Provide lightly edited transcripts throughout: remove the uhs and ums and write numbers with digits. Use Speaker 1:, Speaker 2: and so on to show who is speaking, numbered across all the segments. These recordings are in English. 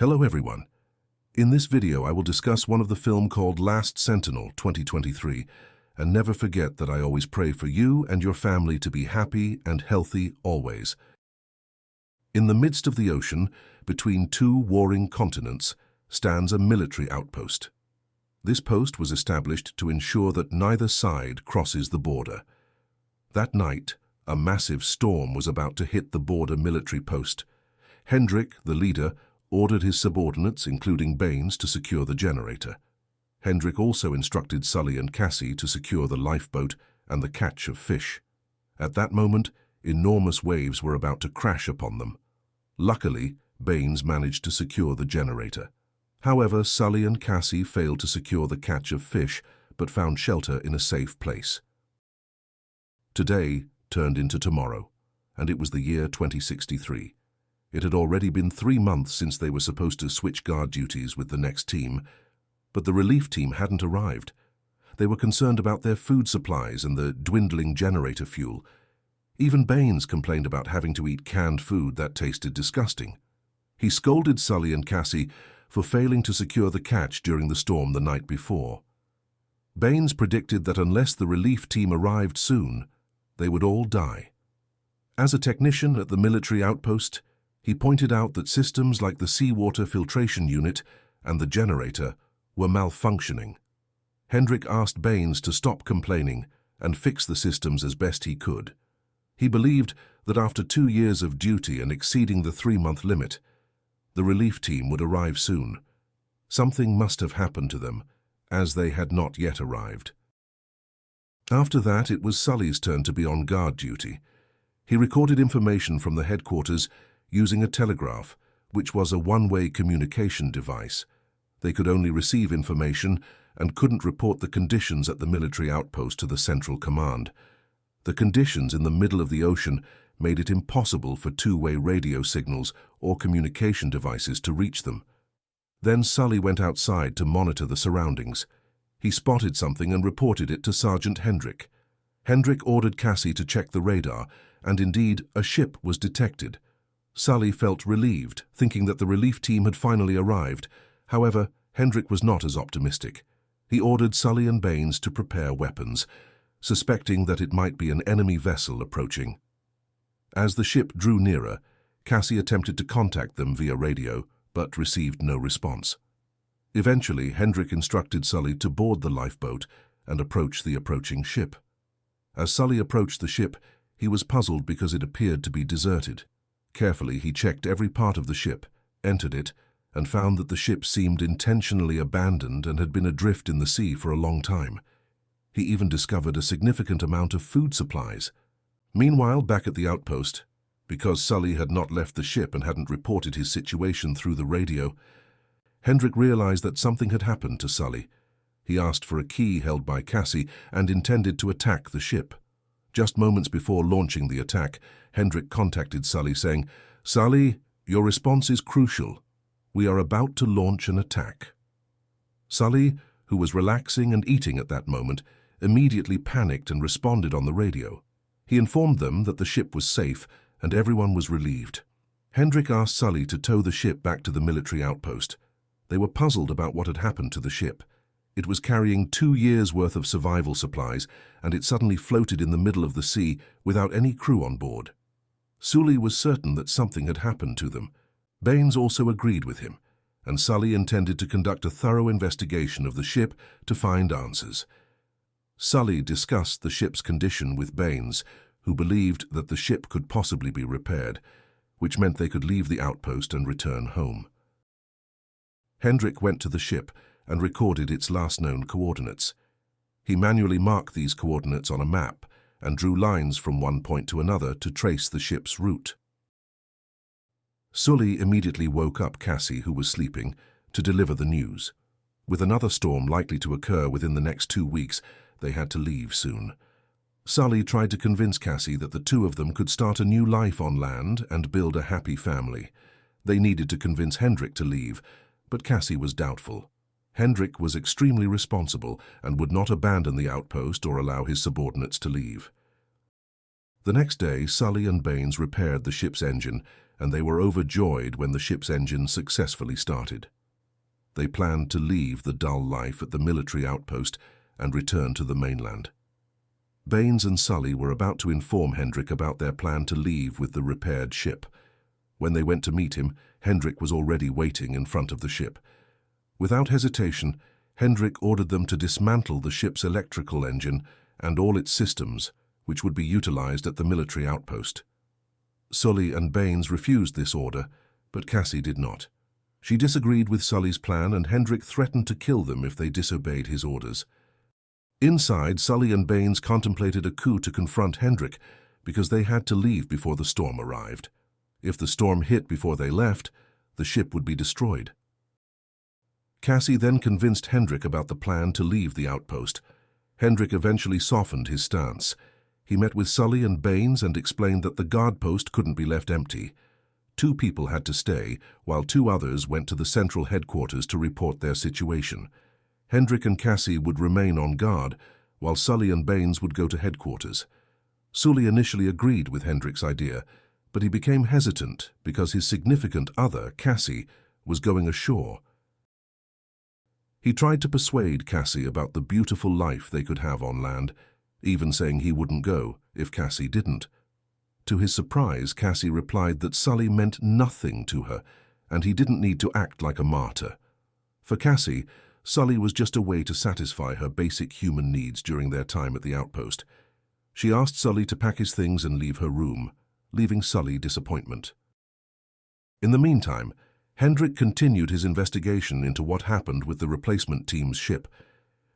Speaker 1: Hello everyone. In this video I will discuss one of the film called Last Sentinel 2023, and never forget that I always pray for you and your family to be happy and healthy always. In the midst of the ocean, between two warring continents, stands a military outpost. This post was established to ensure that neither side crosses the border. That night, a massive storm was about to hit the border military post. Hendrik, the leader, ordered his subordinates, including Baines, to secure the generator. Hendrik also instructed Sully and Cassie to secure the lifeboat and the catch of fish. At that moment, enormous waves were about to crash upon them. Luckily, Baines managed to secure the generator. However, Sully and Cassie failed to secure the catch of fish, but found shelter in a safe place. Today turned into tomorrow, and it was the year 2063. It had already been 3 months since they were supposed to switch guard duties with the next team, but the relief team hadn't arrived. They were concerned about their food supplies and the dwindling generator fuel. Even Baines complained about having to eat canned food that tasted disgusting. He scolded Sully and Cassie for failing to secure the catch during the storm the night before. Baines predicted that unless the relief team arrived soon, they would all die. As a technician at the military outpost, he pointed out that systems like the seawater filtration unit and the generator were malfunctioning. Hendrik asked Baines to stop complaining and fix the systems as best he could. He believed that after 2 years of duty and exceeding the 3-month limit, the relief team would arrive soon. Something must have happened to them, as they had not yet arrived. After that, it was Sully's turn to be on guard duty. He recorded information from the headquarters using a telegraph, which was a one-way communication device. They could only receive information and couldn't report the conditions at the military outpost to the central command. The conditions in the middle of the ocean made it impossible for two-way radio signals or communication devices to reach them. Then Sully went outside to monitor the surroundings. He spotted something and reported it to Sergeant Hendrik. Hendrik ordered Cassie to check the radar, and indeed a ship was detected. Sully felt relieved, thinking that the relief team had finally arrived. However, Hendrik was not as optimistic. He ordered Sully and Baines to prepare weapons, suspecting that it might be an enemy vessel approaching. As the ship drew nearer, Cassie attempted to contact them via radio, but received no response. Eventually, Hendrik instructed Sully to board the lifeboat and approach the approaching ship. As Sully approached the ship, he was puzzled because it appeared to be deserted. Carefully, he checked every part of the ship, entered it, and found that the ship seemed intentionally abandoned and had been adrift in the sea for a long time. He even discovered a significant amount of food supplies. Meanwhile, back at the outpost, because Sully had not left the ship and hadn't reported his situation through the radio, Hendrik realized that something had happened to Sully. He asked for a key held by Cassie and intended to attack the ship. Just moments before launching the attack, Hendrik contacted Sully saying, "Sully, your response is crucial. We are about to launch an attack." Sully, who was relaxing and eating at that moment, immediately panicked and responded on the radio. He informed them that the ship was safe and everyone was relieved. Hendrik asked Sully to tow the ship back to the military outpost. They were puzzled about what had happened to the ship. It was carrying 2 years' worth of survival supplies, and it suddenly floated in the middle of the sea without any crew on board. Sully was certain that something had happened to them. Baines also agreed with him, and Sully intended to conduct a thorough investigation of the ship to find answers. Sully discussed the ship's condition with Baines, who believed that the ship could possibly be repaired, which meant they could leave the outpost and return home. Hendrik went to the ship and recorded its last known coordinates. He manually marked these coordinates on a map and drew lines from one point to another to trace the ship's route. Sully immediately woke up Cassie, who was sleeping, to deliver the news. With another storm likely to occur within the next 2 weeks, they had to leave soon. Sully tried to convince Cassie that the two of them could start a new life on land and build a happy family. They needed to convince Hendrik to leave, but Cassie was doubtful. Hendrik was extremely responsible and would not abandon the outpost or allow his subordinates to leave. The next day, Sully and Baines repaired the ship's engine and they were overjoyed when the ship's engine successfully started. They planned to leave the dull life at the military outpost and return to the mainland. Baines and Sully were about to inform Hendrik about their plan to leave with the repaired ship. When they went to meet him, Hendrik was already waiting in front of the ship. Without hesitation, Hendrik ordered them to dismantle the ship's electrical engine and all its systems, which would be utilized at the military outpost. Sully and Baines refused this order, but Cassie did not. She disagreed with Sully's plan, and Hendrik threatened to kill them if they disobeyed his orders. Inside, Sully and Baines contemplated a coup to confront Hendrik because they had to leave before the storm arrived. If the storm hit before they left, the ship would be destroyed. Cassie then convinced Hendrik about the plan to leave the outpost. Hendrik eventually softened his stance. He met with Sully and Baines and explained that the guard post couldn't be left empty. 2 people had to stay, while 2 others went to the central headquarters to report their situation. Hendrik and Cassie would remain on guard, while Sully and Baines would go to headquarters. Sully initially agreed with Hendrik's idea, but he became hesitant because his significant other, Cassie, was going ashore. He tried to persuade Cassie about the beautiful life they could have on land, even saying he wouldn't go if Cassie didn't. To his surprise, Cassie replied that Sully meant nothing to her, and he didn't need to act like a martyr. For Cassie, Sully was just a way to satisfy her basic human needs during their time at the outpost. She asked Sully to pack his things and leave her room, leaving Sully disappointment. In the meantime, Hendrik continued his investigation into what happened with the replacement team's ship.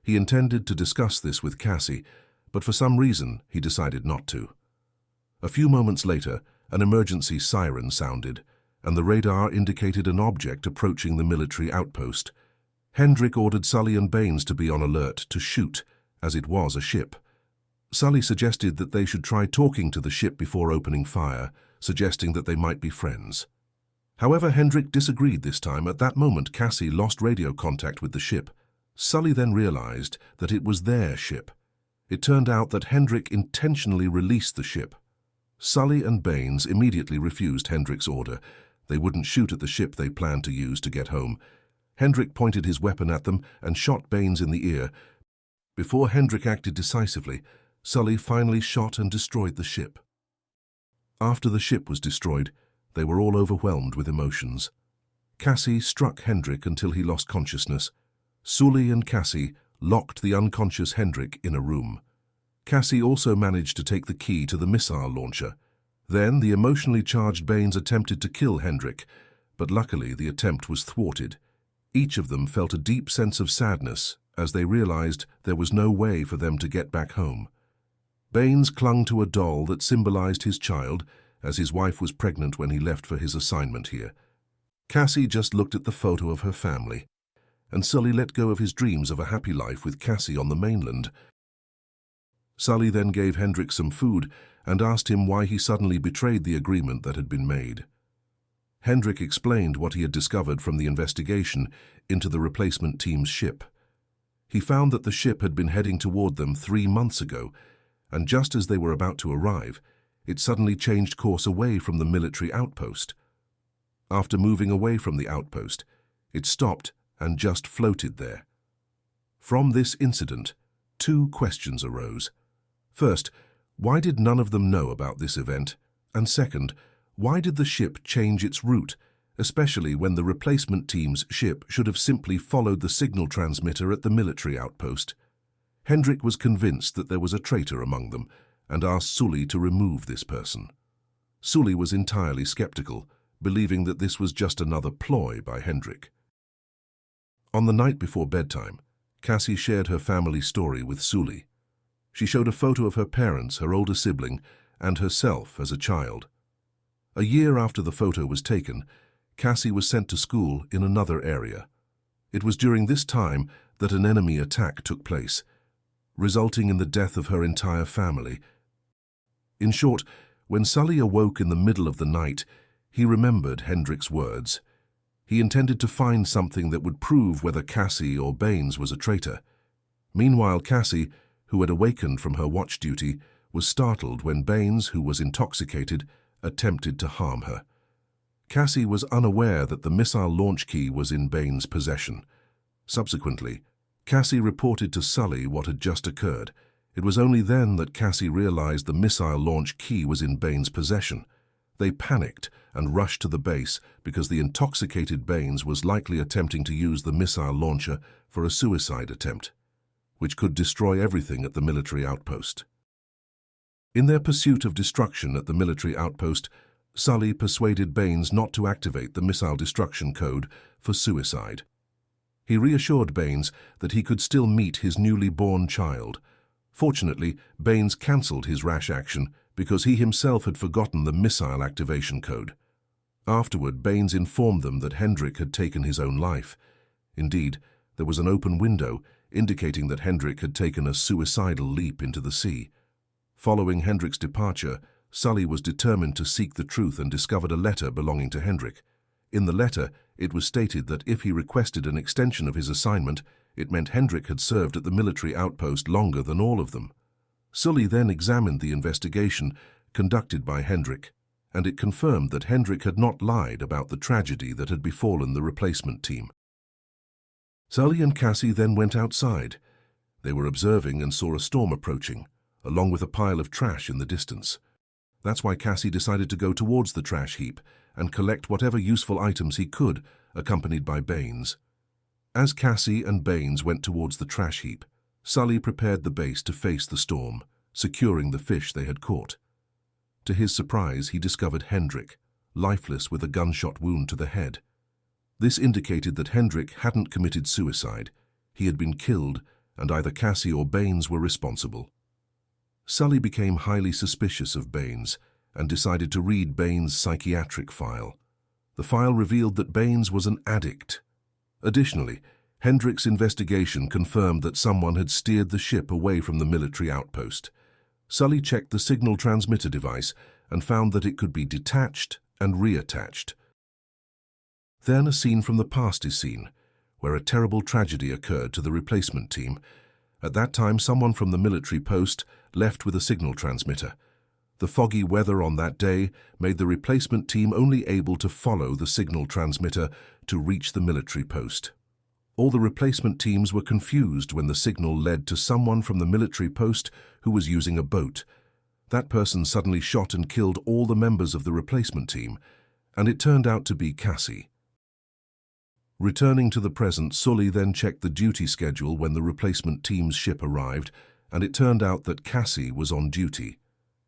Speaker 1: He intended to discuss this with Cassie, but for some reason he decided not to. A few moments later, an emergency siren sounded, and the radar indicated an object approaching the military outpost. Hendrik ordered Sully and Baines to be on alert to shoot, as it was a ship. Sully suggested that they should try talking to the ship before opening fire, suggesting that they might be friends. However, Hendrik disagreed this time. At that moment, Cassie lost radio contact with the ship. Sully then realized that it was their ship. It turned out that Hendrik intentionally released the ship. Sully and Baines immediately refused Hendrik's order. They wouldn't shoot at the ship they planned to use to get home. Hendrik pointed his weapon at them and shot Baines in the ear. Before Hendrik acted decisively, Sully finally shot and destroyed the ship. After the ship was destroyed, they were all overwhelmed with emotions. Cassie struck Hendrik until he lost consciousness. Sully and Cassie locked the unconscious Hendrik in a room. Cassie also managed to take the key to the missile launcher. Then the emotionally charged Baines attempted to kill Hendrik, but luckily the attempt was thwarted. Each of them felt a deep sense of sadness as they realized there was no way for them to get back home. Baines clung to a doll that symbolized his child, as his wife was pregnant when he left for his assignment here. Cassie just looked at the photo of her family, and Sully let go of his dreams of a happy life with Cassie on the mainland. Sully then gave Hendrik some food and asked him why he suddenly betrayed the agreement that had been made. Hendrik explained what he had discovered from the investigation into the replacement team's ship. He found that the ship had been heading toward them 3 months ago, and just as they were about to arrive, it suddenly changed course away from the military outpost. After moving away from the outpost, it stopped and just floated there. From this incident, 2 questions arose. First, why did none of them know about this event? And second, why did the ship change its route, especially when the replacement team's ship should have simply followed the signal transmitter at the military outpost? Hendrik was convinced that there was a traitor among them and asked Sully to remove this person. Sully was entirely skeptical, believing that this was just another ploy by Hendrik. On the night before bedtime, Cassie shared her family story with Sully. She showed a photo of her parents, her older sibling, and herself as a child. A year after the photo was taken, Cassie was sent to school in another area. It was during this time that an enemy attack took place, resulting in the death of her entire family. In short, when Sully awoke in the middle of the night, he remembered Hendrik's words. He intended to find something that would prove whether Cassie or Baines was a traitor. Meanwhile, Cassie, who had awakened from her watch duty, was startled when Baines, who was intoxicated, attempted to harm her. Cassie was unaware that the missile launch key was in Bain's possession. Subsequently, Cassie reported to Sully what had just occurred. It was only then that Cassie realized the missile launch key was in Bain's possession. They panicked and rushed to the base because the intoxicated Baines was likely attempting to use the missile launcher for a suicide attempt, which could destroy everything at the military outpost. In their pursuit of destruction at the military outpost, Sully persuaded Baines not to activate the missile destruction code for suicide. He reassured Baines that he could still meet his newly born child. Fortunately, Baines cancelled his rash action because he himself had forgotten the missile activation code. Afterward, Baines informed them that Hendrik had taken his own life. Indeed, there was an open window indicating that Hendrik had taken a suicidal leap into the sea. Following Hendrik's departure, Sully was determined to seek the truth and discovered a letter belonging to Hendrik. In the letter, it was stated that if he requested an extension of his assignment, it meant Hendrik had served at the military outpost longer than all of them. Sully then examined the investigation conducted by Hendrik, and it confirmed that Hendrik had not lied about the tragedy that had befallen the replacement team. Sully and Cassie then went outside. They were observing and saw a storm approaching, along with a pile of trash in the distance. That's why Cassie decided to go towards the trash heap and collect whatever useful items he could, accompanied by Baines. As Cassie and Baines went towards the trash heap, Sully prepared the base to face the storm, securing the fish they had caught. To his surprise, he discovered Hendrik, lifeless with a gunshot wound to the head. This indicated that Hendrik hadn't committed suicide. He had been killed, and either Cassie or Baines were responsible. Sully became highly suspicious of Baines and decided to read Baines' psychiatric file. The file revealed that Baines was an addict. Additionally, Hendrik's investigation confirmed that someone had steered the ship away from the military outpost. Sully checked the signal transmitter device and found that it could be detached and reattached. Then a scene from the past is seen, where a terrible tragedy occurred to the replacement team. At that time, someone from the military post left with a signal transmitter. The foggy weather on that day made the replacement team only able to follow the signal transmitter to reach the military post. All the replacement teams were confused when the signal led to someone from the military post who was using a boat. That person suddenly shot and killed all the members of the replacement team, and it turned out to be Cassie. Returning to the present, Sully then checked the duty schedule when the replacement team's ship arrived, and it turned out that Cassie was on duty.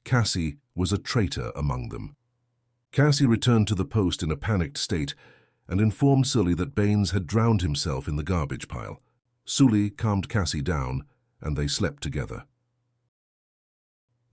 Speaker 1: Cassie was a traitor among them. Cassie returned to the post in a panicked state and informed Sully that Baines had drowned himself in the garbage pile. Sully calmed Cassie down, and they slept together.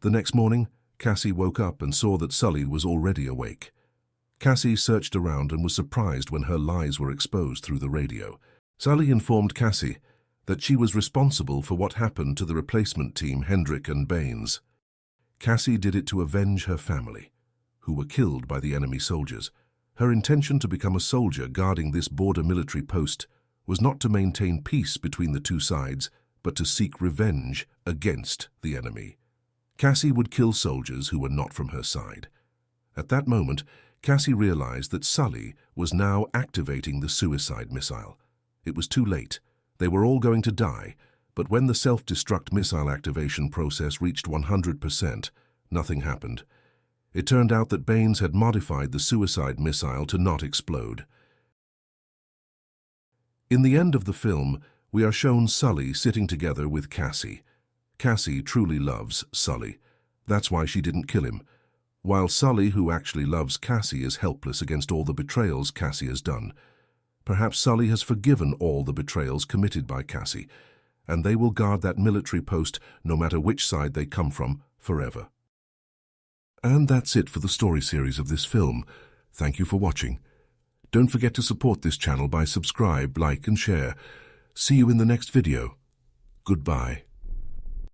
Speaker 1: The next morning, Cassie woke up and saw that Sully was already awake. Cassie searched around and was surprised when her lies were exposed through the radio. Sully informed Cassie that she was responsible for what happened to the replacement team, Hendrik and Baines. Cassie did it to avenge her family, who were killed by the enemy soldiers. Her intention to become a soldier guarding this border military post was not to maintain peace between the two sides, but to seek revenge against the enemy. Cassie would kill soldiers who were not from her side. At that moment, Cassie realized that Sully was now activating the suicide missile. It was too late. They were all going to die, but when the self-destruct missile activation process reached 100%, nothing happened. It turned out that Baines had modified the suicide missile to not explode. In the end of the film, we are shown Sully sitting together with Cassie. Cassie truly loves Sully. That's why she didn't kill him. While Sully, who actually loves Cassie, is helpless against all the betrayals Cassie has done. Perhaps Sully has forgiven all the betrayals committed by Cassie, and they will guard that military post, no matter which side they come from, forever. And that's it for the story series of this film. Thank you for watching. Don't forget to support this channel by subscribe, like and share. See you in the next video. Goodbye.